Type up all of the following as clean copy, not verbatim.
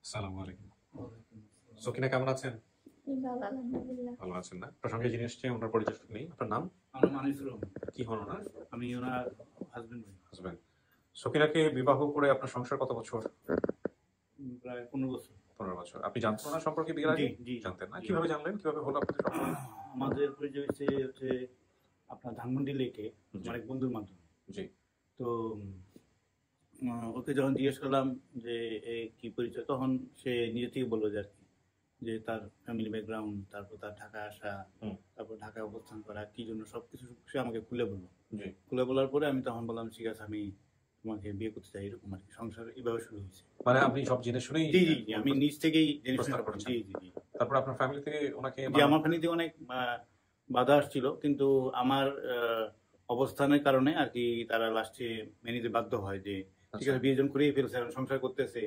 আসসালামু আলাইকুম। সকিনা কেমন আছেন? ভালো আলহামদুলিল্লাহ। ভালো আছেন না? আপনার সঙ্গে যিনি এসছে ওনার পরিচয় নেই। আপনার নাম? আমার নাম আনিসুর রহমান। কি হন ওনার? আমি ওনার হাজবেন্ড। হাজবেন্ড। সকিনাকে বিবাহ করে আপনার সংসার কত বছর? প্রায় 15 বছর। 15 বছর। আপনি জানতেন ওনার সম্পর্কে বিয়ের আগে? জি জানতেন না? জি। কিভাবে জানলেন? কিভাবে হলো আপনাদের সম্পর্ক? আমাদের পরিচয় হচ্ছে আপনার ধানমন্ডি লেকে আমার এক বন্ধুর মাধ্যমে। জি। তো ওকে যখন জিজ্ঞেস করলাম যে কি পরিচয়, তখন সে নিজে থেকে বললো যে আর কি, যে তার ফ্যামিলি ব্যাকগ্রাউন্ড, তারপর তার ঢাকায় আসা, তারপর ঢাকায় অবস্থান করা, কি জন্য, সবকিছু সে আমাকে খুলে বললো। খুলে বলার পরে আমি তখন বললাম ঠিক আছে, আমি তোমাকে বিয়ে করতে চাই, এরকম আর কি। সংসার এইভাবে শুরু হয়েছে। মানে আপনি সব জেনে শুনেই? জি জি, আমি নিজ থেকেই জেনে প্রস্তাব শুনে করেছেন? জি জি জি। তারপর আপনার ফ্যামিলি থেকে ওনাকে? জি, আমার ফ্যামিলিতে অনেক বাধা আসছিল, কিন্তু আমার অবস্থানের কারণে আর কি তারা লাস্টে মেনে নিতে বাধ্য হয় যে ঠিক আছে, বিয়ে জন করেই ফেলছে, এখন সংসার করতেছে,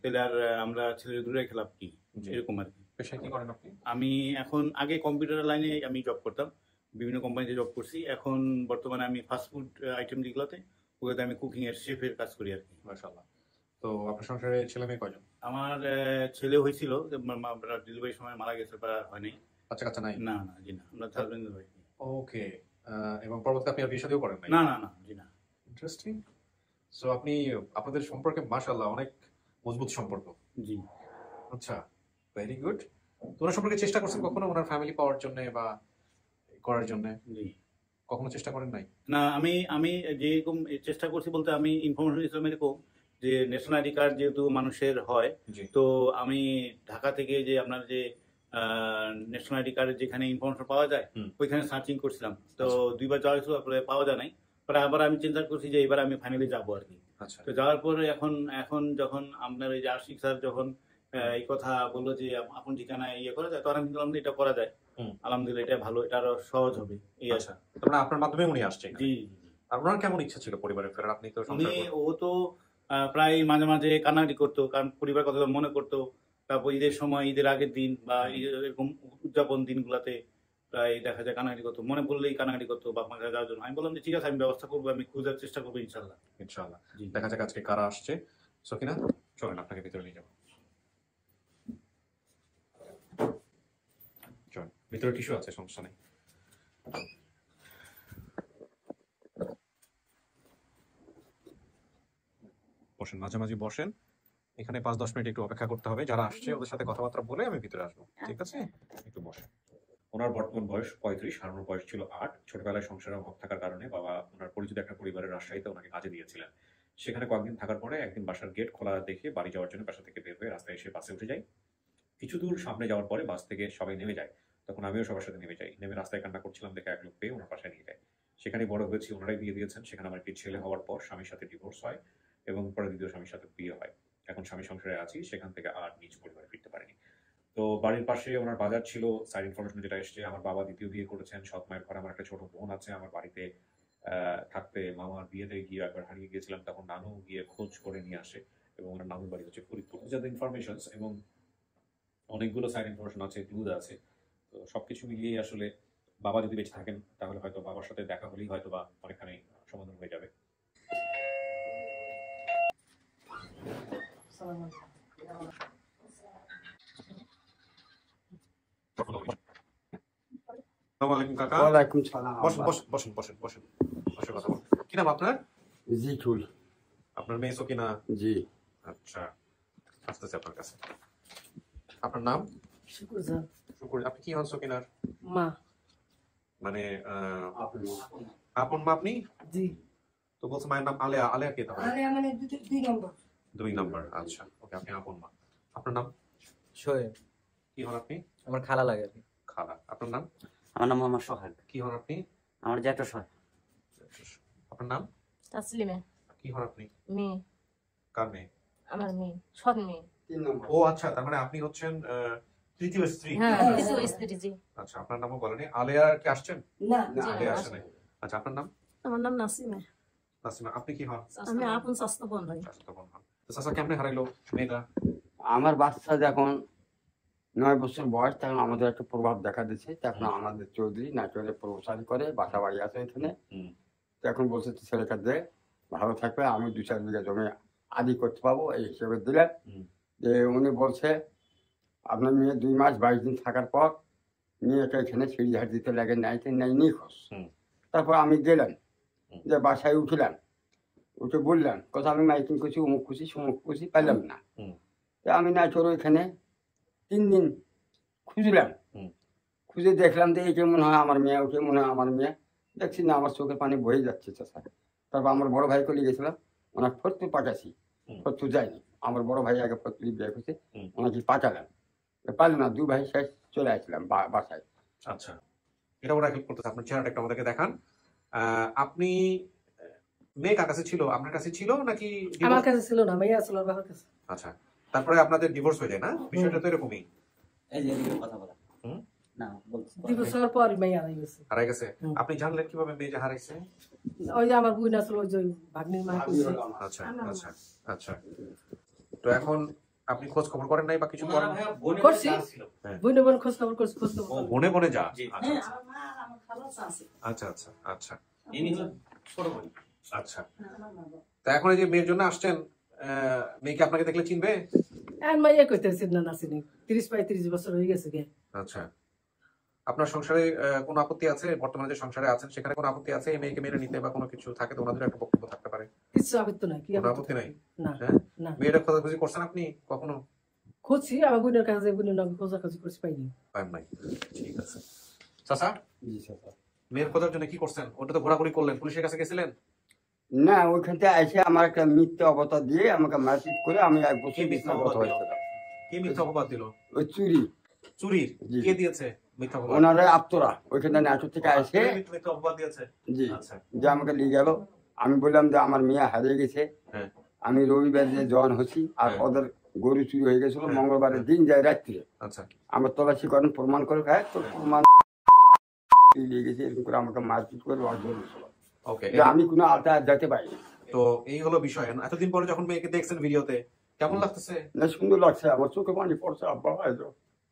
তাহলে আর আমরা ছেলের দূরে খেলাপ কি, এরকম আর কি। পেশায় কি করেন আপনি? আমি এখন আগে কম্পিউটার লাইনে আমি জব করতাম, বিভিন্ন কোম্পানিতে জব করছি। এখন বর্তমানে আমি ফাস্টফুড আইটেম যেগুলোতে, ওগুলোতে আমি কুকিং এর শেফের কাজ করি আর কি। মাশাআল্লাহ। তো আপনার সংসারে ছেলে মেয়ে কয়জন? আমার ছেলে হয়েছিল, ডেলিভারির সময় মারা গেছে, বা হয়নি। বাচ্চা কাচ্চা নাই? না না, জি না, আমরা হাজবেন্ড ওয়াইফ। ওকে। এবং পরবর্তীতে আপনি আর বিয়ে শাদীও করেন নাই? না না না, জি না। ইন্টারেস্টিং। সো আপনি আপনাদের সম্পর্কে মাশাআল্লাহ অনেক মজবুত সম্পর্ক। জি। আচ্ছা, ভেরি গুড। তো ওনার সম্পর্কে চেষ্টা করছেন কখনো ওনার ফ্যামিলি পাওয়ার জন্য বা করার জন্য? জি। কখনো চেষ্টা করেন নাই? না, আমি যেরকম চেষ্টা করছি বলতে, আমি ইনফরমেশন ইসলাম এরকম যে ন্যাশনাল আইডি কার্ড যেহেতু মানুষের হয়, তো আমি ঢাকা থেকে যে আপনার যে ন্যাশনাল আইডি কার্ডের যেখানে ইনফরমেশন পাওয়া যায়, ওইখানে সার্চিং করছিলাম। তো 2বার যাওয়া হয়েছিল, পাওয়া যায় নাই। পরে আবার আমি চিন্তা করছি যে এবার আমি ফাইনালি যাবো আর কি। তো যাওয়ার পরে এখন যখন আপনার এই যে আশিক স্যার যখন এই কথা বললো যে আপন ঠিকানায় ইয়ে করা যায়, তখন আমি বললাম এটা করা যায়, আলহামদুলিল্লাহ, এটা ভালো, এটা আরো সহজ হবে। এই আশা। তারপরে আপনার মাধ্যমে উনি আসছে? জি। আর ওনার কেমন ইচ্ছা ছিল পরিবারে ফেরার? আপনি তো ও তো প্রায় মাঝে মাঝে কান্নাকাটি করতো, কারণ পরিবার কথা মনে করতো। তারপর ঈদের সময়, ঈদের আগের দিন বা এরকম উদযাপন দিনগুলাতে প্রায় দেখা যায় কান্নাকাটি করতো, মনে পড়লেই কান্নাকাটি করতো বাপ মাকে যাওয়ার জন্য। আমি বললাম যে ঠিক আছে, আমি ব্যবস্থা করবো, আমি খোঁজার চেষ্টা করবো, ইনশাল্লাহ। ইনশাআল্লাহ। দেখা যাক আজকে কারা আসছে। সকিনা, চলেন আপনাকে ভিতরে নিয়ে যাবো। চলেন, ভিতরে টিস্যু আছে, সমস্যা নেই। বসেন, মাঝামাঝি বসেন। এখানে 5-10 মিনিট একটু অপেক্ষা করতে হবে। যারা আসছে ওদের সাথে কথাবার্তা বলে আমি ভিতরে আসবো, ঠিক আছে? একটু বসেন। ওনার বর্তমান বয়স 35, আর ওনার বয়স ছিল 8। ছোটবেলায় সংসারে অভাব থাকার কারণে বাবা ওনার পরিচিত একটা পরিবারের রাজশাহীতে ওনাকে কাজে দিয়েছিলেন। সেখানে কয়েকদিন থাকার পরে একদিন বাসার গেট খোলা দেখে বাড়ি যাওয়ার জন্য বাসা থেকে বের হয়ে রাস্তায় এসে বাসে উঠে যাই। কিছু দূর সামনে যাওয়ার পরে বাস থেকে সবাই নেমে যায়। তখন আমিও সবার সাথে নেমে যাই। নেমে রাস্তায় কান্না করছিলাম দেখে এক লোক পেয়ে ওনার বাসায় নিয়ে যায়। সেখানে বড় হয়েছি, ওনারাই বিয়ে দিয়েছেন। সেখানে আমার একটি ছেলে হওয়ার পর স্বামীর সাথে ডিভোর্স হয় এবং পরে দ্বিতীয় স্বামীর সাথে বিয়ে হয়। এখন স্বামী সংসারে আছি, সেখান থেকে আর নিজ পরিবারে ফিরতে পারিনি। তো বাড়ির পাশে ওনার বাজার ছিল। সাইড ইনফরমেশন যেটা এসছে, আমার বাবা দ্বিতীয় বিয়ে করেছেন। সৎ মায়ের ঘরে আমার একটা ছোট বোন আছে। আমার বাড়িতে থাকতে মামার বিয়েতে গিয়ে একবার হারিয়ে গিয়েছিলাম, তখন নানু গিয়ে খোঁজ করে নিয়ে আসে এবং ওনার নানুর বাড়ি হচ্ছে ফরিদপুর। যাদের ইনফরমেশন এবং অনেকগুলো সাইড ইনফরমেশন আছে, ক্লুজ আছে। তো সবকিছু মিলিয়ে আসলে বাবা যদি বেঁচে থাকেন তাহলে হয়তো বাবার সাথে দেখা হলেই হয়তো বা অনেকখানি সমাধান হয়ে যাবে। কি নাম আপনার? জিতুল। আপনার মেয়ে সকিনা? জি। আচ্ছা, আসতেছে আপনার কাছে। আপনার নাম? শুকুর জান। শুকুর। আপনি কি হন সকিনার? মা। মানে আপন মা আপনি? জি। তো বলছে মায়ের নাম আলেয়া। আলেয়া কে তাহলে? আলেয়া মানে 2 নম্বর। 2 নম্বর। আচ্ছা, ওকে, আপনি আপন মা। আপনার নাম? শোয়েব। কি হন আপনি? আমার খালা লাগে আর কি। খালা। আপনার নাম? আমার নাম মোহাম্মদ সোহেল। কি হন আপনি? আমার জ্যাঠা সোহেল। আপনার নাম? তাসলিমা। কি হন আপনি? মেয়ে। কার মেয়ে? আমার মেয়ে, সৎ মেয়ে। 3 নম্বর। ও আচ্ছা, তার মানে আপনি হচ্ছেন তৃতীয় স্ত্রী। হ্যাঁ, তৃতীয় স্ত্রী। জি। আচ্ছা, আপনার নামও বলেনি। আলেয়া কি আসছেন? না, আলেয়া আসেন নাই। আচ্ছা, আপনার নাম? আমার নাম নাসিমা। নাসিমা। আপনি কি হন? আমি আপন স্বাস্থ্য বোন হই। স্বাস্থ্য বোন হন। তো চাচা কেমনে হারাইলো মেয়েটা? আমার বাচ্চা যখন 9 বছর বয়স, তখন আমাদের একটা প্রভাব দেখা দিচ্ছে। তখন আমাদের চৌধুরী নাটোরে প্রবেশন করে, বাসা বাড়ি আছে এখানে। তখন বলছে ছেলেটা দে, ভালো থাকবে, আমি 2-4 বিঘা জমি আদি করতে পাবো, এই হিসেবে দিলে যে উনি বলছে আপনার মেয়ে 2 মাস 22 দিন থাকার পর মেয়েটা এখানে সিঁড়িঝাড় দিতে লাগে নাইতে নাই নিখোঁজ। হুম। তারপর আমি গেলাম, হুম। যে বাসায় উঠলাম, উঠে বললাম কথা আমি মাইকিং করছি, অমুক খুশি সমুক খুশি পাইলাম না। হুম। তা আমি না চলো এখানে 3 দিন খুঁজলাম, হুম। খুঁজে দেখলাম যে একে মনে হয় আমার মেয়ে, ওকে মনে হয় আমার মেয়ে, দেখছি না আমার চোখের পানি বয়ে যাচ্ছে চাষা। তারপর আমার বড় ভাইকে নিয়ে গেছিলাম, ওনার ফতুর পাঠাছি, হুম। ফতুর যায়নি, আমার বড় ভাই আগে ফতুর বিয়ে করছে, হুম। ওনাকে পাঠালাম, পারল না, 2 ভাই শেষ চলে আসলাম বাসায়। আচ্ছা, এটা ওরা হেল্প করতেছে। আপনার চেহারাটা একটু আমাদেরকে দেখান। আপনি মেয়ে কার কাছে ছিল? আপনার কাছে ছিল নাকি আমার divorce? কাছে ছিল না, মেয়ে ছিল বাবার কাছে। আচ্ছা, তারপরে আপনাদের ডিভোর্স হয়ে যায় না? বিষয়টা তো এরকমই। এই যে এদিকে কথা বলা হুম? না বলছি 2 বছর পর মেয়ে হারাই গেছে। হারাই গেছে। হুম। আপনি জানলেন কিভাবে মেয়ে যে হারাইছে? ওই যে আমার বোন আসলো, ওই যে ভাগ্নির মা করছে। আচ্ছা আচ্ছা আচ্ছা। তো এখন আপনি খোঁজ খবর করেন নাই বা কিছু করেন? করছি, হ্যাঁ। বোন খোঁজ খবর করছি, খোঁজ ও খবর। বনে বনে যা। জি। আচ্ছা হ্যাঁ, আচ্ছা আমার মা আর আমার খালা আছে। আচ্ছা আচ্ছা আচ্ছা ইনি হলেন ছোট বোন। আচ্ছা। তা এখন এই যে মেয়ের জন্য আসছেন, মেয়েকে আপনাকে দেখলে চিনবে? আর মাইয়া কইতেছি না, নাচিনি 30-35 বছর হয়ে গেছে গে। আচ্ছা, আপনার সংসারে কোনো আপত্তি আছে? বর্তমানে যে সংসারে আছেন সেখানে কোনো আপত্তি আছে এই মেয়েকে মেনে নিতে বা কোনো কিছু থাকে তো ওনাদের একটা বক্তব্য থাকতে পারে? কিছু আপত্তি নাই, কি কোনো আপত্তি নাই? না হ্যাঁ, না। মেয়েটা খোঁজাখুঁজি করছেন আপনি কখনো? খুঁজছি, আমার বোনের কাছে, বোনের নাম খোঁজাখুঁজি করছি, পাইনি। পান নাই, ঠিক আছে। চাচা, জি স্যার। মেয়ের খোঁজার জন্য কি করছেন? ওটা তো ঘোরাঘুরি করলেন, পুলিশের কাছে গেছিলেন? না, ওইখান থেকে এসে আমার একটা মিথ্যা অবতার দিয়ে আমাকে মারপিট করে আমি 1 বছর কি মিথ্যা বিছানাগত অপবাদ দিল? হয়েছিলাম। কি মিথ্যা অপবাদ দিল? ওই চুরি, চুরির? জি। কে দিয়েছে মিথ্যা অপবাদ? ওনারা আপ্তরা ওইখানে নাটক থেকে এসে, মিথ্যা অপবাদ দিয়েছে? জি, আচ্ছা। যে আমাকে নিয়ে গেল। আমি বললাম যে আমার মেয়ে হারিয়ে গেছে, হ্যাঁ। আমি রবিবার যে জয়েন হচ্ছি, আর হ্যাঁ। ওদের গরু চুরি হয়ে গেছিল হ্যাঁ। মঙ্গলবারের দিন যায় রাত্রে। আচ্ছা আমার তলাশি করেন, প্রমাণ করে খায়, তো প্রমাণ নিয়ে গেছে, এরকম করে আমাকে মারপিট করে অর্জন ছিল। ওকে। আমি কোনো আলতা যেতে পারিনি। তো এই হলো বিষয়। এতদিন পরে যখন মেয়েকে দেখছেন ভিডিওতে, কেমন লাগতেছে? না, সুন্দর লাগছে, আমার চোখে পানি পড়ছে। আব্বা হয়তো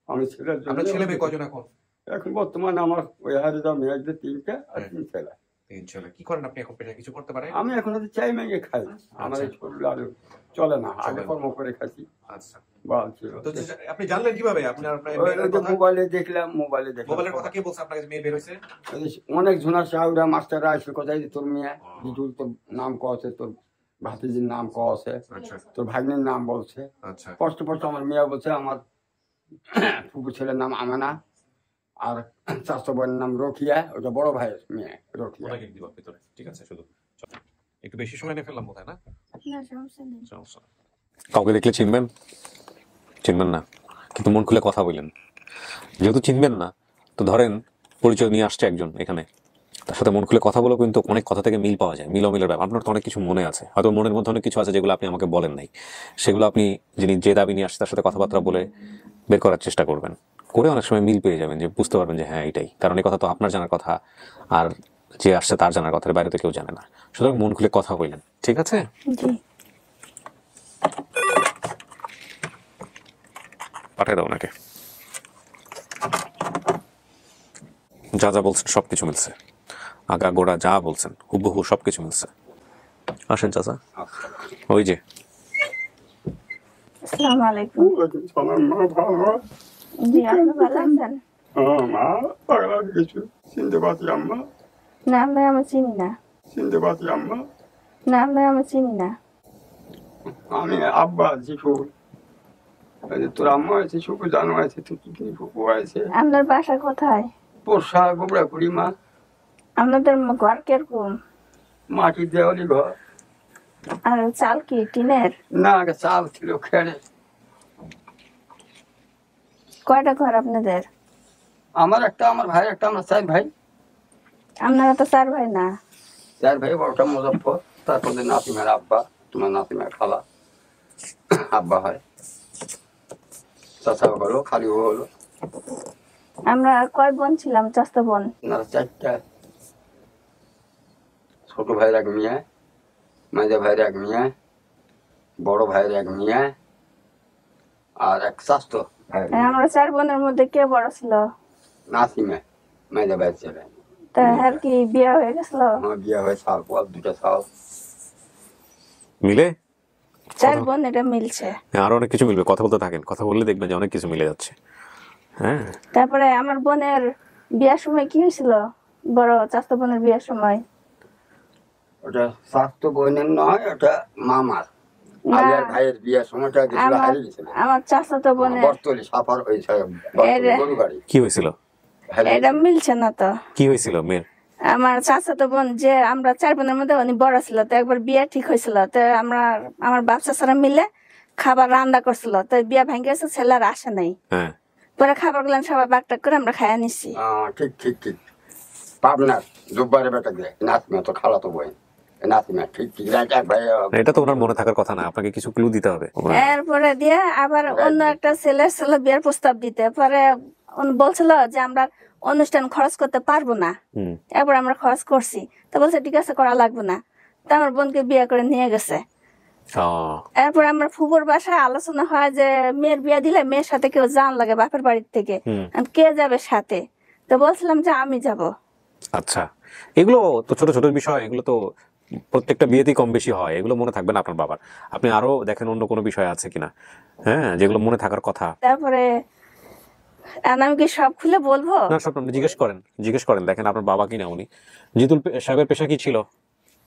আমি ছেলের আপনার ছেলে মেয়ে জন্য কয়জন এখন? এখন বর্তমানে আমার ওই হারে যা মেয়ে 3টা আর 3 ছেলে। 3 ছেলে। কি করেন আপনি এখন? পেশায় কিছু করতে পারেন? আমি এখন হচ্ছে চাই মেয়ে খাই, আমার এই ছোটগুলো আর চলে না, আগে চলে না। কর্ম করে খাচ্ছি, আচ্ছা। বাল ছিল। তো আপনি জানলেন কিভাবে? আপনার মেয়ের কথা? মোবাইলে দেখলাম, মোবাইলে মোবাইলের কথা কে বলছে আপনাকে যে মেয়ে বের হয়েছে? অনেক জনের সাহুরা মাস্টাররা আসে, কোথায় তোর মেয়ে বিটুল, তোর নাম কছে, তোর ভাতিজির নাম কছে, আচ্ছা তোর ভাগ্নের নাম বলছে। আচ্ছা স্পষ্ট আমার মেয়ে বলছে আমার ফুপু ছেলের নাম আমানা, আর চাচা বোনের নাম রকিয়া, ওটা বড় ভাইয়ের মেয়ে রকিয়া। ওনাকে দিব ভিতরে, ঠিক আছে? শুধু একটু বেশি সময় নিয়ে ফেললাম বোধহয়, না? সমস্যা নেই। কাউকে দেখলে চিনবেন? চিনবেন না, কিন্তু মন খুলে কথা বললেন। যেহেতু চিনবেন না, তো ধরেন পরিচয় নিয়ে আসছে একজন এখানে, তার সাথে মন খুলে কথা বলেও কিন্তু অনেক কথা থেকে মিল পাওয়া যায়, মিলের ব্যাপার। আপনার তো অনেক কিছু মনে আছে, হয়তো মনের মধ্যে অনেক কিছু আছে যেগুলো আপনি আমাকে বলেন নাই, সেগুলো আপনি যিনি যে দাবি নিয়ে আসছে তার সাথে কথাবার্তা বলে বের করার চেষ্টা করবেন, করে অনেক সময় মিল পেয়ে যাবেন, যে বুঝতে পারবেন যে হ্যাঁ এটাই। কারণ এই কথা তো আপনার জানার কথা, আর যে আসছে তার জানার কথা, বাইরে তো কেউ জানে না। সুতরাং মন খুলে কথা বললেন, ঠিক আছে? পাঠিয়ে দাও ওনাকে। যা যা বলছেন সবকিছু মিলছে, আগা গোড়া যা বলছেন হুবহু সবকিছু মিলছে। আসেন চাচা, ওই যে। আসসালামু আলাইকুম। মা ভালো? জি, আপনি ভালো আছেন? মা পাগলা কিছু চিনতে পারছি আম্মা, না ভাই, আমি চিনি না। চিনতে পারছি আম্মা। না ভাই, আমি চিনি না। আমি আব্বা শিশু, তোর আম্মা আছে শিশু, জানো আছে, তোর কি ফুপু আছে। আপনার বাসা কোথায়? পোষা গোবরা করি মা। আপনাদের ঘর কিরকম? মাটির দেওয়ালি ঘর। আর চাল কি টিনের? না, আগে চাল ছিল খেড়ে। কয়টা ঘর আপনাদের? আমার একটা, আমার ভাই একটা, আমরা 4 ভাই। আপনারা তো 4 ভাই না? 4 ভাই, বড়টা মুজফ্ফর, তারপরে নাতিমের আব্বা, তোমার নাতিমের খালা আব্বা হয়, চাচা হলো, খালিও হলো। আমরা কয় বোন ছিলাম? চাচা বোন? না, 4টা। ছোট ভাইয়ের 1 মেয়ে, মাঝে ভাইয়ের 1 মেয়ে, বড় ভাইয়ের 1 মেয়ে, আর 1 চাচতো ভাই। আমরা 4 বোনের মধ্যে কে বড় ছিল? নাসিমে, মাঝে ভাইয়ের ছেলে। তা আর কি বিয়ে হয়ে গেছিল? আমার বিয়ে হয়ে সাল পর 2টা সাল। মিলে চার বোন এটা মিলছে। হ্যাঁ, আরো অনেক কিছু মিলবে, কথা বলতে থাকেন, কথা বললে দেখবেন যে অনেক কিছু মিলে যাচ্ছে। হ্যাঁ, তারপরে আমার বোনের বিয়ার সময় কি হয়েছিল, বড় চাচাতো বোনের বিয়ার সময় ওটা স্বাস্থ্য বোনের নয়, ওটা মামার না, আলিয়ার ভাইয়ের বিয়ের সময়টা গেছিল, আমার হারিয়ে গেছিল আমার চাচাতো বোনের বর্তলি সাফার ওই গরু গাড়ি কি হয়েছিল? হারিয়ে এটা গেছিল। মিলছে না তো। কি হয়েছিল মেয়ের? আমার চাচাতো বোন যে আমরা চার বোনের মধ্যে উনি বড় ছিল, তো একবার বিয়ে ঠিক হয়েছিল, তো আমার বাপ চাচারা মিলে খাবার রান্না করছিল, তো বিয়ে ভেঙে গেছে, ছেলের আসে নাই। হ্যাঁ, পরে খাবার গুলো সবাই বাগটাক করে আমরা খাইয়া নিচ্ছি। ঠিক ঠিক ঠিক পাবনার জুব্বারের বেটা দিয়ে নাতিমা তো খালাতো বোন, নাতিমা ঠিক ঠিক রাইট এক ভাই এটা তো ওনার মনে থাকার কথা না, আপনাকে কিছু ক্লু দিতে হবে। এরপরে দিয়ে আবার অন্য একটা ছেলের ছিল বিয়ের প্রস্তাব দিতে, পরে উনি বলছিল যে আমরা অনুষ্ঠান খরচ করতে পারবো না, হুম, একবার আমরা খরচ করছি, তো বলছে ঠিক আছে করা লাগবে না, তো আমার বোনকে বিয়ে করে নিয়ে গেছে। ও, এরপর আমার ফুপুর বাসায় আলোচনা হয় যে মেয়ের বিয়ে দিলে মেয়ের সাথে কেউ জান লাগে বাপের বাড়ির থেকে, হুম, আর কে যাবে সাথে, তো বলছিলাম যে আমি যাব। আচ্ছা, এগুলো তো ছোট ছোট বিষয়, এগুলো তো প্রত্যেকটা বিয়েতেই কম বেশি হয়, এগুলো মনে থাকবে না আপনার বাবার। আপনি আরো দেখেন অন্য কোনো বিষয় আছে কিনা, হ্যাঁ, যেগুলো মনে থাকার কথা। তারপরে আমি কি সব খুলে বলবো? না, সব আপনি জিজ্ঞেস করেন, দেখেন আপনার বাবা কিনা উনি। জিতুল সাহেবের পেশা কি ছিল,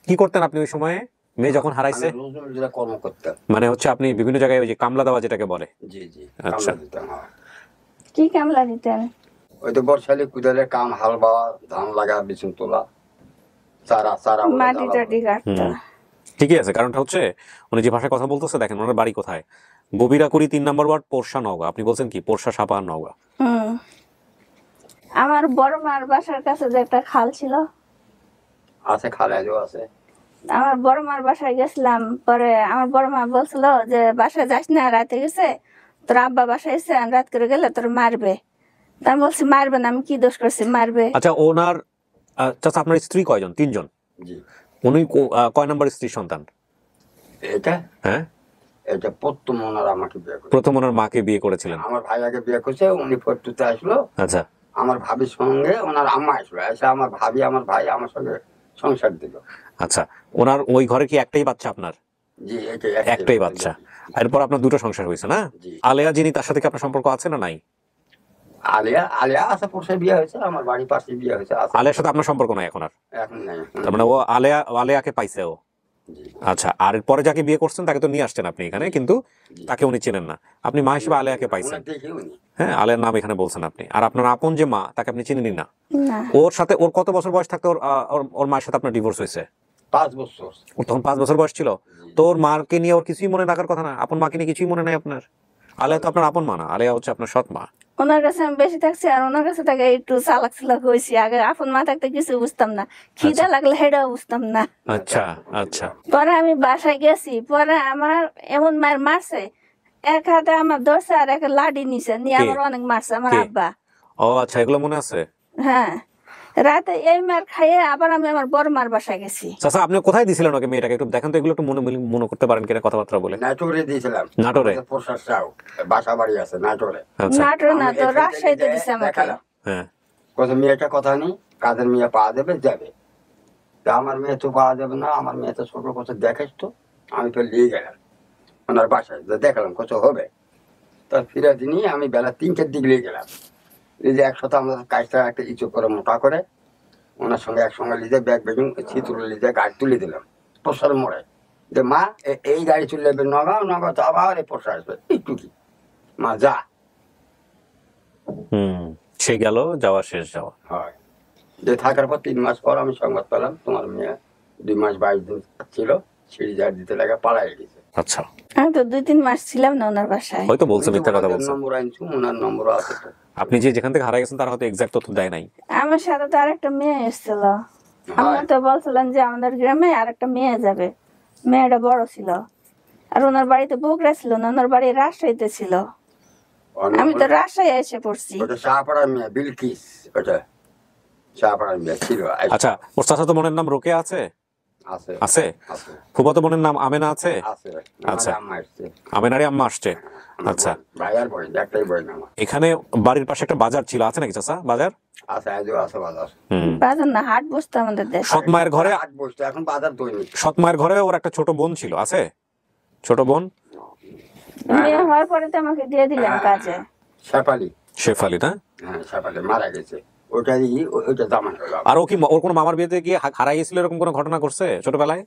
কি করতেন আপনি ওই সময়ে মেয়ে যখন হারাইছে? রোজ যেটা কর্ম করতাম। মানে হচ্ছে আপনি বিভিন্ন জায়গায় ওই যে কামলা দেওয়া যেটাকে বলে। জি জি আচ্ছা। কামলা দিতাম, হ্যাঁ। কি কামলা দিতেন? ওই তো বর্ষালি কুদালে কাম, হাল বাওয়া, ধান লাগা, বিছুন তোলা, চারা চারা বলে মাটি জ্বালা টাটি বলে। কাটতো। হুম, ঠিকই আছে, কারণটা হচ্ছে উনি যে ভাষায় কথা বলতেছে, দেখেন ওনার বাড়ি কোথায়, গভীরাকুড়ি 3 নম্বর ওয়ার্ড, পোরশা নওগাঁ। আপনি বলছেন কি পোরশা সাপা নওগাঁ? হুম, আমার বড় মার বাসার কাছে যে একটা খাল ছিল, আছে, খালাইও আছে। আমার বড় মার বাসায় গেছিলাম, পরে আমার বড় মা বলছিল যে বাসায় যাস না, রাতে গেছে তোর আব্বা বাসায় এসে রাত করে গেলে তোর মারবে, তা আমি বলছি মারবে না, আমি কি দোষ করছি মারবে। আচ্ছা, ওনার চাচা আপনার স্ত্রী কয়জন? 3 জন। জি, উনি কয় নম্বর স্ত্রীর সন্তান? এটা হ্যাঁ, এটা প্রথম ওনার আমাকে বিয়ে করে। প্রথম ওনার মাকে বিয়ে করেছিলেন। আমার ভাই আগে বিয়ে করছে, উনি ফটুতে আসলো, আচ্ছা, আমার ভাবির সঙ্গে ওনার আম্মা আসলো, এসে আমার ভাবি আমার ভাই আমার সঙ্গে সংসার দিল। আচ্ছা, ওনার ওই ঘরে কি একটাই বাচ্চা আপনার? জি, এটাই একটাই বাচ্চা। এরপর আপনার 2টো সংসার হয়েছে না? জি। আলেয়া যিনি, তার সাথে কি আপনার সম্পর্ক আছে না নাই? আলিয়া আলিয়া আশাপুরসে বিয়ে হয়েছে, আমার বাড়ির পাশে বিয়ে হয়েছে। আলেয়ার সাথে আপনার সম্পর্ক নাই এখন আর? এখন নাই। তার মানে ও আলেয়াকে পাইছে ও। জি, আচ্ছা, আর পরে যাকে বিয়ে করছেন তাকে তো নিয়ে আসছেন আপনি এখানে, কিন্তু তাকে উনি চেনেন না, আপনি মা হিসেবে আলেয়াকে পাইছেন। ওনার দেখি উনি হ্যাঁ, আলেয়ার নাম এখানে বলছেন আপনি। আর আপনার আপন যে মা, তাকে আপনি চিনেনই না। না, ওর সাথে ওর কত বছর বয়স থাকতে ওর মায়ের সাথে আপনার ডিভোর্স হয়েছে? 5 বছর। ওর তখন 5 বছর বয়স ছিল। তো ওর মাকে নিয়ে ওর কিছুই মনে রাখার কথা না, আপন মাকে নিয়ে কিছুই মনে নাই আপনার? আলেয়া তো আপনার আপন মা না, আলেয়া হচ্ছে আপনার সৎ মা। ওনার কাছে আমি বেশি থাকছি, আর ওনার কাছে থাকে একটু চালাক চালাক হয়েছি। আগে আপন মা থাকতে কিছু বুঝতাম না, খিদা লাগলে হেটাও বুঝতাম না। আচ্ছা, আচ্ছা, পরে আমি বাসায় গেছি, পরে আমার এমন মার মারছে, এক হাতে আমার ধরছে আর এক লাঠি নিছে, নিয়ে কে? আমার অনেক মারছে আমার কে? আব্বা। ও আচ্ছা, এগুলো মনে আছে। হ্যাঁ, রাতে এই মার খাইয়ে আবার আমি আমার বড় মার বাসায় গেছি। চাচা, আপনি কোথায় দিছিলেন ওকে মেয়েটাকে? একটু দেখেন তো, এগুলো একটু মনে করতে পারেন কিনা কথাবার্তা বলে। নাটোরে দিয়েছিলাম। নাটোরে? প্রসাদ চাও, বাসা বাড়ি আছে নাটোরে। আচ্ছা, নাটোর না তো, আমি এখান থেকে রাজশাহীতে যে দিছে আমাকে। দেখালাম, হ্যাঁ, কত মেয়েটা কথা নেই, কাদের মেয়ে পাওয়া যাবে যাবে, তা আমার মেয়ে তো পাওয়া যাবে না, আমার মেয়ে তো ছোট কথা দেখাস তো। আমি তো নিয়ে গেলাম ওনার বাসায়, দেখালাম কত হবে, তা ফিরে দিনই আমি বেলা 3টার দিকে নিয়ে গেলাম। এই যে একসাথে আমাদের কাজটা একটা ইচু করে মোটা করে ওনার সঙ্গে একসঙ্গে লিজে ব্যাগ বেগুন ছিতুরে লিজে গাড়ি তুলে দিলাম পোষার মোড়ে, যে মা এই গাড়ি চলে যাবে নগাঁও, নগাঁও তো আবার এই পোষা আসবে, একটু কি মা যা। সে গেল, যাওয়া শেষ যাওয়া। হয় যে থাকার পর 3 মাস পর আমি সংবাদ পেলাম তোমার মেয়ে 2 মাস 22 দিন ছিল, সিঁড়ি ঝাড় দিতে লাগে পালাই গেছে। আচ্ছা, আমি তো 2-3 মাস ছিলাম না ওনার বাসায়। হয়তো বলছে, মিথ্যা কথা বলছে। নম্বর আনছু, ওনার নম্বরও আছে তো। আপনি যেখান থেকে হারা গেছেন তার হয়তো এক্সাক্ট তথ্য দেয় নাই। আমার সাথে তো আরেকটা মেয়ে এসেছিল, হয়। আমরা তো বলছিলাম যে আমাদের গ্রামে আরেকটা মেয়ে যাবে, মেয়েটা বড় ছিল, আর ওনার বাড়িতে বগুড়া ছিল না, ওনার বাড়ি রাজশাহীতে ছিল। ওর আমি তো নম্বর- রাজশাহী এসে পড়ছি। ওটা শাহপাড়ার মেয়ে বিলকিস, ওটা শাহপাড়ার মেয়ে ছিল। আচ্ছা, ওর চাচাতো বোনের নাম রোকেয়া আছে? আছে আছে। আছে ফুফাতো বোনের নাম আমেনা আছে? আছে। আচ্ছা। আমার আম্মা আসছে। আমেনারই আম্মা আসছে। আমার আচ্ছা, ভাইয়ার বই, একটাই বই না আমার। এখানে বাড়ির পাশে একটা বাজার ছিল, আছে নাকি চাচা বাজার? আছে, আজও আছে বাজার। বাজার না, হাট বসতো আমাদের দেশে। সৎ মায়ের ঘরে, আট বসতো, এখন বাজার দৈনিক। সৎ মায়ের ঘরে ওর একটা ছোট বোন ছিল, আছে? ছোট বোন মেয়ে হওয়ার পরে তো আমাকে দিয়ে দিলেন কাজে। শেফালি, শেফালি না? হ্যাঁ শেফালি মারা গেছে, ওটাই ওইটা দামান হলো। আর ও কি ওর কোনো মামার বিয়েতে গিয়ে হারাই গেছিল এরকম কোনো ঘটনা করছে ছোটবেলায়?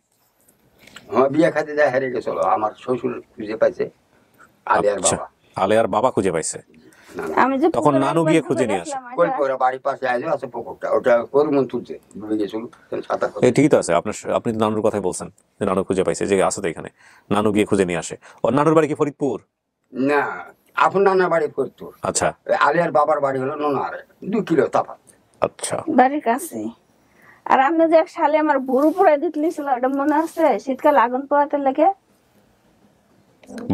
আমার বিয়ে খাতে যায় হেরে গেছিল, আমার শ্বশুর খুঁজে পাইছে, আলিয়ার আচ্ছা, বাবা। আলেয়ার বাবা খুঁজে পাইছে। আমি যে তখন পুকুরে নানু একবার গিয়ে ডুবে খুঁজে নিয়ে গেছিলাম, ওই ওইটা- পরে বাড়ির পাশে আইলো আছে পুকুরটা, ওটা করমন তুলছে, ডুবে গেছিল সাঁতার এই ঠিকই তো আছে, আপনি তো নানুর কথাই বলছেন যে নানু খুঁজে পাইছে, যে আছে তো এখানে, নানু গিয়ে খুঁজে নিয়ে আসে। ওর নানুর বাড়ি কি ফরিদপুর? না, আপন নানা বাড়ি করতো, আচ্ছা আলিয়ার বাবার বাড়ি হলো নোনারে, 2 কিলো তাফাত। আচ্ছা, বাড়ির কাছে। আর আপনি যে এক সালে আমার বুড়ো পুরাই দিতেছিল, ওটা মনে আছে? শীতকাল আগুন পোয়াতে লেগে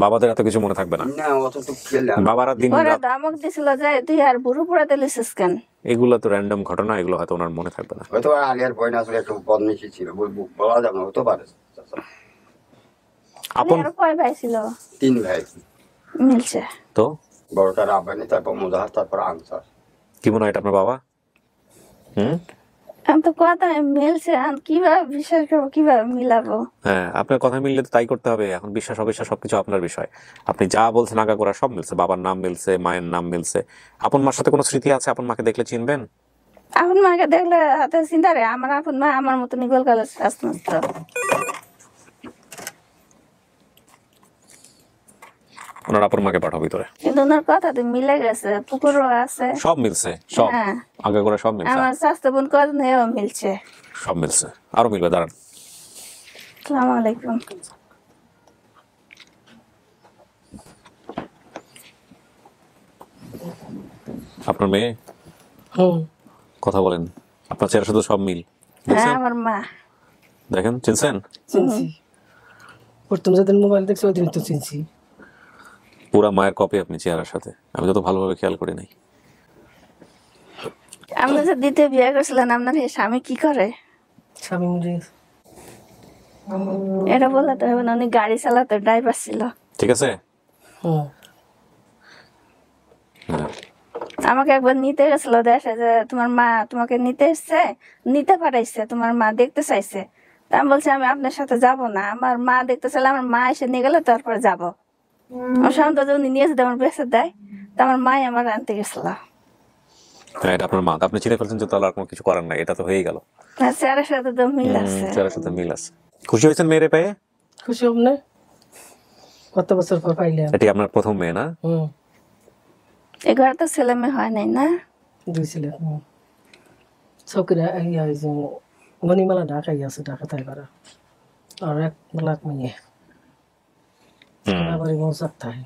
বাবাদের এত কিছু মনে থাকবে না, না অত তো খেলে বাবারা দিন ওরা রাত, ধমক দিছিল যে তুই আর বুড়ো পুরাতে লিছিস কেন? এগুলো তো র্যান্ডম ঘটনা, এগুলো হয়তো ওনার মনে থাকবে না। হয়তো আলিয়ার বই না আসলে একটু বদমেশি ছিল, বলা যাবে না, হতে পারে। আপন আর কয় ভাই ছিল? 3 ভাই, মিলছে। তো বড়টা রাব্বানি, তারপর মুজাহার, তারপর আনসার। কি মনে হয় এটা আপনার বাবা? আমি তো কথা মিলছে, আমি কিভাবে বিশ্বাস করবো, কিভাবে মিলাবো? হ্যাঁ, আপনার কথা মিললে তো তাই করতে হবে। এখন বিশ্বাস অবিশ্বাস সবকিছু আপনার বিষয়। আপনি যা বলছেন আগা করা সব মিলছে, বাবার নাম মিলছে, মায়ের নাম মিলছে। আপন মার সাথে কোনো স্মৃতি আছে? আপন মাকে দেখলে চিনবেন? আপন মাকে দেখলে হাতে চিন্তা রে, আমার আপন মা আমার মতো নিগল কালো শাস্ত। ওনার আপন মাকে পাঠাও ভিতরে। কিন্তু ওনার কথা তো মিলে গেছে, পুকুরও আছে। সব মিলছে, সব হ্যাঁ, আগা করা সব মিলছে, আমার স্বাস্থ্য বোন কজন হয়েও মিলছে। সব মিলছে, আরো মিলবে, দাঁড়ান। আসসালামু আলাইকুম। আপনার মেয়ে হুম। কথা বলেন, আপনার চেহারা শুধু সব মিল। হ্যাঁ, দেখছেন, আমার মা। দেখেন, চিনছেন? চিনছি। প্রথম যেদিন মোবাইল দেখছি ওই দিন তো চিনছি। পুরা মায়ের কপি আপনি চেহারার সাথে, আমি যত ভালোভাবে খেয়াল করি নাই। আপনি যে দ্বিতীয় বিয়ে করছিলেন, আপনার এই স্বামী কি করে? স্বামী মরে গেছে। এটা বললে তো হবে না, উনি গাড়ি চালাতে, ড্রাইভার ছিল। ঠিক আছে, হুম। হ্যাঁ, আমাকে একবার নিতে গেছিল দেশে, যে তোমার মা তোমাকে নিতে এসছে, নিতে পাঠাইছে, তোমার মা দেখতে চাইছে। তা আমি বলছি আমি আপনার সাথে যাব না, আমার মা দেখতে চাইলে আমার মা এসে নিয়ে গেলে তারপরে যাবো। আমার স্বামী তো উনি নিয়ে যেতে আমার বেঁচে দেয়, তা আমার মাই আমার আনতে গেছিল। হ্যাঁ, এটা আপনার মা। আপনি চিনে ফেলছেন যে তাহলে আর কোনো কিছু করার নাই, এটা তো হয়েই গেল। আর চেহারার সাথে তো মিল আছে। চেহারার সাথে মিল আছে। খুশি হয়েছেন মেয়েরে পেয়ে? খুশি হব না? কত বছর পর পাইলাম। এটি আপনার প্রথম মেয়ে না? হুম। এ ঘরে তো ছেলে মেয়ে হয় নাই না? 2 ছেলে। চৌকিরা মণিমালা ঢাকাই আছে, ঢাকা তাই করা। আর 1 লাখ মেয়ে আবার মৌসাক থাকে।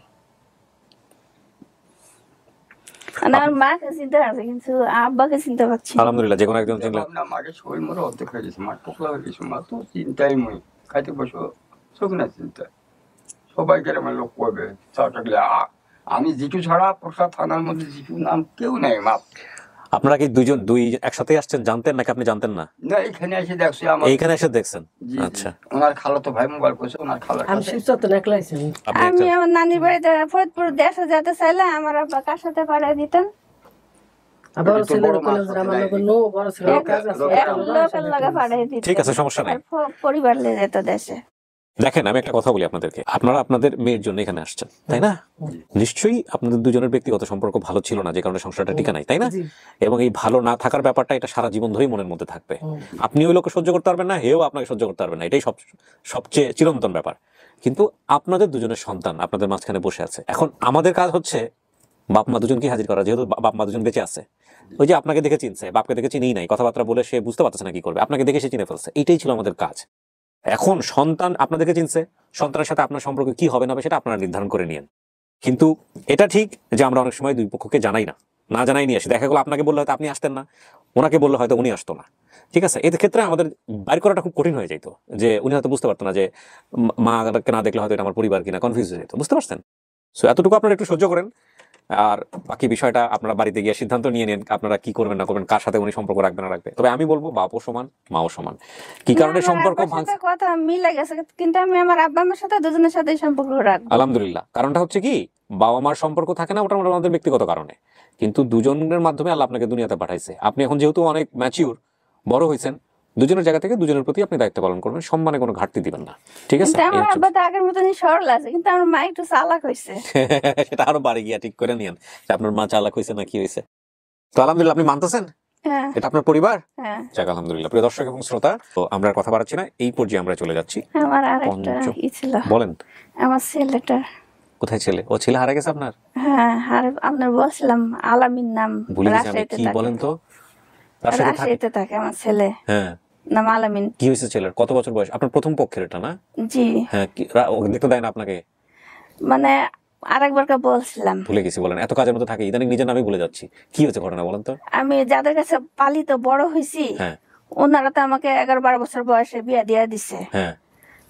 মানে আমার মাকে চিনতে পারছে, কিন্তু আব্বাকে চিনতে পারছি না। আলহামদুলিল্লাহ, যে কোনো একজন চিনলে। মাকে শরীর মরে অর্ধেক হয়ে গেছে, মার পোকলা হয়ে গেছে, মা তো চিন্তাই মই খাইতে বসো, চোখ না চিন্তা। সবাই গ্রামের লোক করবে চাটাগলে, আমি জিটু ছাড়া প্রসাদ থানার মধ্যে জিটু নাম কেউ নেই। মা আপনারা কি দুই একসাথে আসছেন, জানতেন নাকি আপনি জানতেন না? না, এখানে এসে দেখছি আমার। এইখানে এসে দেখছেন? জি, আচ্ছা, ওনার খালাতো ভাই মোবাইল করছে, ওনার খালার আমি কাছে। শিবচত্বর একলাইছি। আপনি আমি একটা আমার নানির বাড়িতে ফরিদপুর দেশে যেতে চাইলে আমার আব্বা কার সাথে পাঠিয়ে দিতেন? আবার ওটা তো ছেলের বড় মাছ কলেজ হতে আমার নাই। লোক নো বড় ছেলের কাজ আছে। লোকের লোকের লগে পাঠিয়ে দিতেন। ঠিক আছে, সমস্যা নাই। আর পরিবার নিয়ে যেত দেশে। দেখেন, আমি একটা কথা বলি আপনাদেরকে, আপনারা আপনাদের মেয়ের জন্য এখানে আসছেন, তাই না? নিশ্চয়ই আপনাদের দুজনের ব্যক্তিগত সম্পর্ক ভালো ছিল না, যে কারণে সংসারটা টিকে নাই, তাই না? জি। এবং এই ভালো না থাকার ব্যাপারটা এটা সারা জীবন ধরেই মনের মধ্যে থাকবে। আপনি ওই লোককে সহ্য করতে পারবেন না, হেও আপনাকে সহ্য করতে পারবেন না, এটাই সবচেয়ে চিরন্তন ব্যাপার। কিন্তু আপনাদের দুজনের সন্তান আপনাদের মাঝখানে বসে আছে। এখন আমাদের কাজ হচ্ছে বাপ মা দুজনকে হাজির করা, যেহেতু বাপ মা দুজন বেঁচে আছে। ওই যে আপনাকে দেখে চিনছে, বাপকে দেখে চিনেই নাই, কথাবার্তা বলে সে বুঝতে পারছে না কি করবে, আপনাকে দেখে সে চিনে ফেলছে, এটাই ছিল আমাদের কাজ। এখন সন্তান আপনাদেরকে চিনছে, সন্তানের সাথে আপনার সম্পর্ক কি হবে না হবে সেটা আপনারা নির্ধারণ করে নিয়েন। কিন্তু এটা ঠিক যে আমরা অনেক সময় দুই পক্ষকে জানাই না জানাই নিয়ে আসি। দেখা গেলো আপনাকে বললে হয়তো আপনি আসতেন না, ওনাকে বললে হয়তো উনি আসতো না। ঠিক আছে, এর ক্ষেত্রে আমাদের বাইর করাটা খুব কঠিন হয়ে যেত, যে উনি হয়তো বুঝতে পারতো না যে মাকে না দেখলে হয়তো এটা আমার পরিবার কিনা, কনফিউজ হয়ে যেত, বুঝতে পারছেন? সো এতটুকু আপনারা একটু সহ্য করেন, আর বাকি বিষয়টা আপনারা বাড়িতে গিয়ে সিদ্ধান্ত নিয়ে নেন আপনারা কি করবেন না করবেন, কার সাথে উনি সম্পর্ক রাখবেন না রাখবে। তবে আমি বলবো বাপও সমান মাও সমান। কি কারণে আমার সম্পর্ক আব্বার ভাঙছে? সাথে কথা মিলে গেছে, কিন্তু আমি আমার আব্বা আমার সাথে দুজনের সাথে সম্পর্ক রাখবো। আলহামদুলিল্লাহ। কারণটা হচ্ছে কি, বাবা মার সম্পর্ক থাকে না, ওটা আমাদের ব্যক্তিগত কারণে, কিন্তু দুজনের মাধ্যমে আল্লাহ আপনাকে দুনিয়াতে পাঠাইছে। আপনি এখন যেহেতু অনেক ম্যাচিউর, বড় হয়েছেন, দুজনের জায়গা থেকে দুজনের প্রতি আপনি দায়িত্ব পালন করবেন, সম্মানে কোনো ঘাটতি দিবেন না, ঠিক আছে? কিন্তু আমার আব্বা তো আগের মতনই সরল আছে, কিন্তু আমার মা একটু চালাক হয়েছে। সেটা আরো বাড়ি গিয়া ঠিক করে নিয়েন যে আপনার মা চালাক হয়েছে না কি হয়েছে। তো আলহামদুলিল্লাহ আপনি মানতেছেন হ্যাঁ এটা আপনার পরিবার। হ্যাঁ। যাক আলহামদুলিল্লাহ। প্রিয় দর্শক এবং শ্রোতা, তো আমরা আর কথা বাড়াচ্ছি না, এই পর্যায়ে আমরা চলে যাচ্ছি। আমার আরেকটা ই ছিল, বলেন। আমার ছেলেটা। কোথায় ছেলে? ও ছেলে হারা গেছে আপনার? হ্যাঁ, আর আপনার বলছিলাম আলামিন নাম, ভুলে গেছি আমি, রাজশাহীতে কি থাকে। বলেন তো? রাজশাহীতে থাকে? রাজশাহীতে থাকে আমার ছেলে, হ্যাঁ। নাম আলামিন। কি হয়েছে ছেলের? কত বছর বয়স? আপনার প্রথম পক্ষের এটা না? জি। হ্যাঁ, ও দেখতে দেয় না আপনাকে? মানে আরেকবার বলছিলাম, ভুলে গেছি বলেন, এত কাজের মধ্যে থাকে ইদানিং নিজের নামে ভুলে যাচ্ছি। কি হয়েছে ঘটনা বলেন তো? আমি যাদের কাছে পালিত বড় হয়েছি, হ্যাঁ ওনারা তো আমাকে 11-12 বছর বয়সে বিয়ে দিয়ে দিছে। হ্যাঁ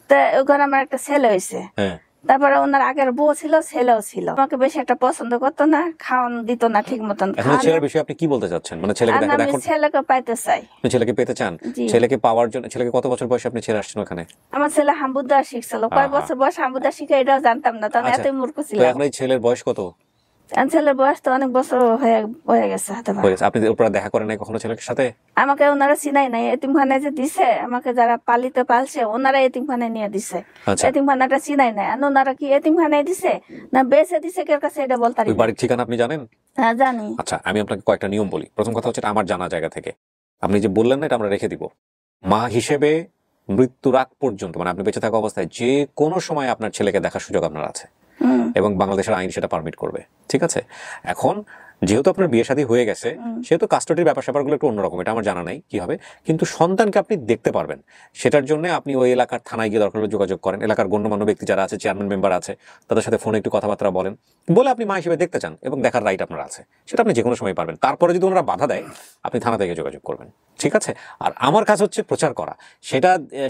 তো ওখানে আমার একটা ছেলে হয়েছে। হ্যাঁ। তারপরে ওনার আগের বউ ছিল, ছেলেও ছিল। আমাকে বেশি একটা পছন্দ করতো না, খাওয়ান দিত না ঠিক মতন। এখন ছেলের বিষয়ে আপনি কি বলতে চাচ্ছেন? মানে ছেলেকে আমি দেখো, ছেলেকে পাইতে চাই। আপনি ছেলেকে পেতে চান? জি। ছেলেকে পাওয়ার জন্য, ছেলেকে কত বছর বয়সে আপনি ছেড়ে আসছেন ওখানে? আমার ছেলে হাম্বুদা শিখছিল, কয় বছর বয়স হাম্বুদা শিখে এটাও জানতাম না, তখন আচ্ছা। এতই মূর্খ তো ছিলাম। এখন এই ছেলের বয়স কত আর ছেলের বয়স তো অনেক বছর হয়ে গেছে হাতে পায়ে। হয়েছে? আপনি ওপরে দেখা করেন নাই কখনো ছেলের সাথে? আমাকে ওনারা চিনাই নাই, এতিমখানায় যে দিছে আমাকে, যারা পালিতে পালছে ওনারা এতিমখানায় নিয়ে দিছে। আচ্ছা। এতিমখানাটা চিনাই নাই, আর ওনারা কি এতিমখানায় দিছে না বেঁচে দিছে কেউ কাছে এটা বলতে পারি ওই না। বাড়ির ঠিকানা আপনি জানেন? হ্যাঁ জানি। আচ্ছা, আমি আপনাকে কয়েকটা নিয়ম বলি। প্রথম কথা হচ্ছে, এটা আমার জানা জায়গা থেকে, আপনি যে বললেন না এটা আমরা রেখে দিব। মা হিসেবে মৃত্যুর আগ পর্যন্ত, মানে আপনি বেঁচে থাকা অবস্থায় যে কোনো সময় আপনার ছেলেকে দেখার সুযোগ আপনার আছে, এবং বাংলাদেশের আইন সেটা পারমিট করবে, ঠিক আছে? এখন যেহেতু আপনার বিয়ে শাদী হয়ে গেছে, সেহেতু কাস্টডির ব্যাপার স্যাপারগুলো একটু অন্যরকম, এটা আমার জানা নাই কি হবে, কিন্তু সন্তানকে আপনি দেখতে পারবেন। সেটার জন্য আপনি ওই এলাকার থানায় গিয়ে দরকার হলে যোগাযোগ করেন। এলাকার গণ্যমান্য ব্যক্তি যারা আছে, চেয়ারম্যান মেম্বার আছে, তাদের সাথে ফোনে একটু কথাবার্তা বলেন, বলে আপনি মা হিসেবে দেখতে চান এবং দেখার রাইট আপনার আছে, সেটা আপনি যে কোনো সময় পারবেন। তারপরে যদি ওনারা বাধা দেয়, আপনি থানা থেকে যোগাযোগ করবেন, ঠিক আছে? আর আমার কাজ হচ্ছে প্রচার করা,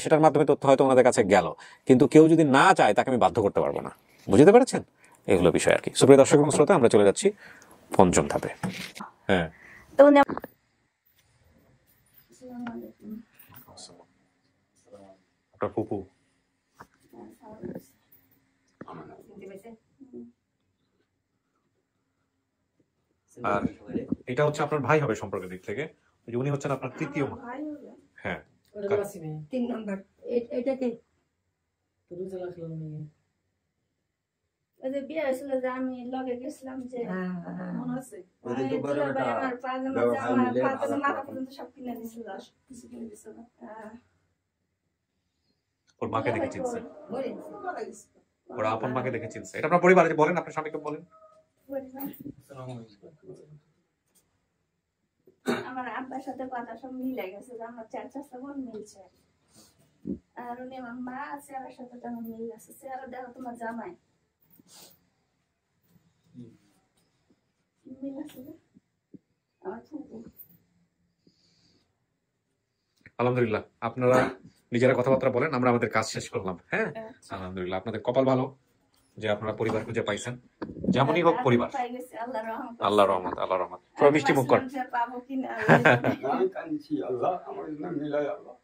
সেটার মাধ্যমে তথ্য হয়তো ওনাদের কাছে গেল, কিন্তু কেউ যদি না চায় তাকে আমি বাধ্য করতে পারবো না। বুঝতে পেরেছেন? এগুলো বিষয় আর কি। সুপ্রিয় দর্শক এবং শ্রোতা, আমরা চলে যাচ্ছি পঞ্চম ধাপে। হ্যাঁ। তো উনি আপনার ফুপু? আর এটা হচ্ছে আপনার ভাই হবে সম্পর্কের দিক থেকে, উনি হচ্ছেন আপনার তৃতীয় মা। হ্যাঁ। 3 নাম্বার এটাকে রুজা লাগলো নিয়ে। ওই যে বিয়ে হয়েছিল যে আমি লগে গেছিলাম, যে মনে আছে? আমার পাজামা জামা পাজামা মাথা পর্যন্ত সব কিনে দিছিল, কিছু কিনে দিছিল। ওর মাকে দেখে চিনছে, ওর আপন মাকে দেখে চিনছে। এটা আপনার পরিবারে বলেন, আপনার স্বামীকে বলেন। আমার আব্বার সাথে কথা সব মিলে গেছে, যে আমার 4 বোন মিলছে, আর উনি আমার মা আছে, আর সাথে তেমন মিল গেছে। চেহারা দেখো তোমার জামাই মিল আছে না? আমার ফুপু। আলহামদুলিল্লাহ, আপনারা নিজেরা কথাবার্তা বলেন, আমরা আমাদের কাজ শেষ করলাম। হ্যাঁ, আলহামদুলিল্লাহ, আপনাদের কপাল ভালো যে আপনারা পরিবার খুঁজে পাইছেন। যেমনই হোক পরিবার, পাই গেছে, আল্লাহর রহমত। আল্লাহর রহমত, আল্লাহর রহমত। পুরো মিষ্টি মুখ কর। পাবো কিনা আমি কাঁদছি, আল্লাহ আমার জন্য মিলাই আল্লাহ।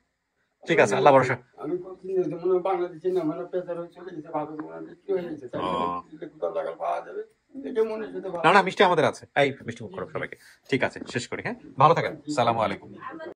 ঠিক আছে, আল্লাহ ভরসা। আমি কতদিন মনে বাংলাদেশে না মানে পেশার চলে গেছে, ভালো বিক্রি হয়ে গেছে, কোথাও টাকা পাওয়া যাবে, এটা মনে হচ্ছে না না, মিষ্টি আমাদের আছে। এই মিষ্টি মুখ করো সবাইকে। ঠিক আছে, শেষ করি। হ্যাঁ, ভালো থাকেন। সালামু আলাইকুম।